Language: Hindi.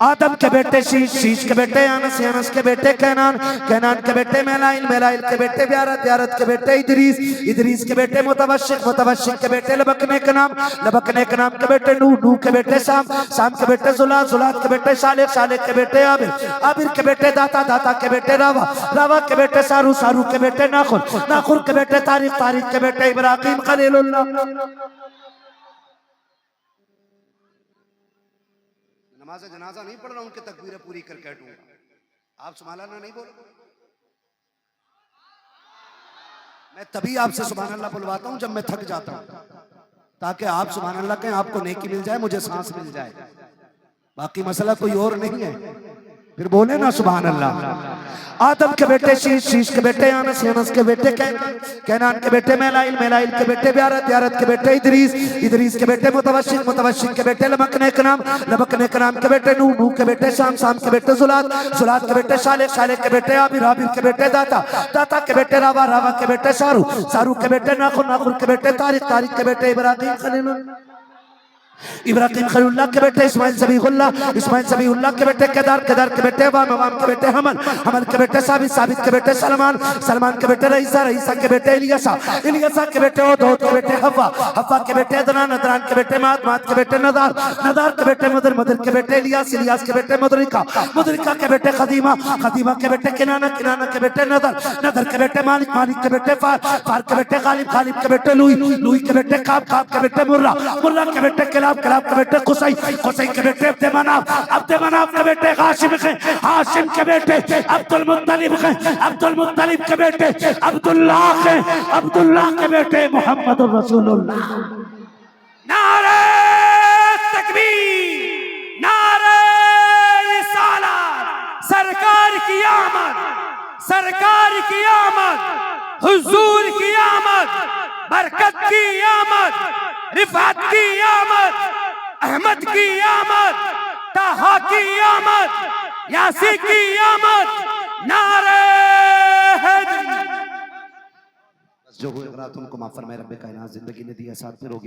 आदम के बेटे शीश, शीश के बेटे अनस, अनस के बेटे कैनान, कैनान के बेटे मेलाइल, मेलाइल के बेटे ब्यारत, ब्यारत के बेटे इदरीस, इदरीस के बेटे मुतवशिक, मुतवशिक के बेटे लबकने के नाम, लबकने के नाम के बेटे नूह, नूह के बेटे शाम, शाम के बेटे जुलात, जुलात के बेटे शालिक, शालिक के बेटे आबिर, आबिर के बेटे दाता, दाता के बेटे रावा, रावा के बेटे सारू, सारू के बेटे नाखुर, नाखुर के बेटे तारिक, तारिक के बेटे इब्राहिम खलीलुल्लाह। नमाज जनाजा नहीं पढ़ रहा, उनकी तकबीरें पूरी करके हटूंगा। आप सुभान अल्लाह नहीं बोल, मैं तभी आपसे सुभान अल्लाह बुलवाता हूं जब मैं थक जाता हूं, ताकि आप सुभान अल्लाह कहें, आपको नेकी मिल जाए, मुझे सांस मिल जाए। बाकी मसला कोई और नहीं है, फिर बोले ना सुभान अल्लाह। आदम के बेटे शीश, शीश के बेटे अनस, अनस के बेटे कैनान, कैनान के बेटे मेलाइल, मेलाइल के बेटे ब्यारत, ब्यारत के बेटे इदरीस, इदरीस के बेटे मुतवशिक, मुतवशिक के बेटे लबकने के नाम, लबकने के नाम के बेटे नूह, नूह के बेटे शाम, शाम के बेटे जुलात, जुलात के बेटे शालिक, शालिक के बेटे आबिर, आबिर के बेटे दाता, दाता के बेटे रावा, रावा के बेटे सारू, सारू के बेटे नाखुर, नाखुर के बेटे तारिक, तारिक के बेटे इब्राहिम खलीलुल्लाह, इब्राहिम खलीलुल्लाह के बेटे इस्माइल सबीहुल्लाह, इस्माइल सबीहुल्लाह के बेटे केदार, केदार के बेटे वाम, वाम के बेटे हमल, हमल के बेटे साबित, साबित के बेटे सलमान, सलमान के बेटे रईसा, रईसा के बेटे इलियासा, इलियासा के बेटे ओद, ओद के बेटे हव्वा, हव्वा के बेटे अदनान, अदनान के बेटे मात, मात के बेटे नदार, नदार के बेटे मदर, मदर के बेटे इलियास, इलियास के बेटे मुदरिका, मुदरिका के बेटे खदीमा, खदीमा के बेटे किनाना, किनाना के बेटे नदर, नदर के बेटे मालिक, मालिक के बेटे फार, फार के बेटे गालिब, गालिब के बेटे लुई, लुई के बेटे काब, काब के बेटे मुर्रा, मुर्रा के बेटे किलाब, किलाब के बेटे कुसई, कुसई के बेटे अब्दे मनाफ, अब्दे मनाफ के बेटे हाशिम के, हाशिम के बेटे अब्दुल मुत्तलिब के, अब्दुल मुत्तलिब के बेटे अब्दुल्लाह के, अब्दुल्लाह के बेटे मोहम्मद रसूलुल्लाह। नारे तकबीर, नारे रिसालत, सरकार की आमद, सरकार की आमद, हुजूर की आमद, बरकत की आमद, रिफात की आमद, अहमद की आमद, ताहा की आमद, यासी की आमद, नारे हैदरी। जो हुए तुमको माफ फरमाए रब्बे कायनात, जिंदगी ने दिया साथ में रोगी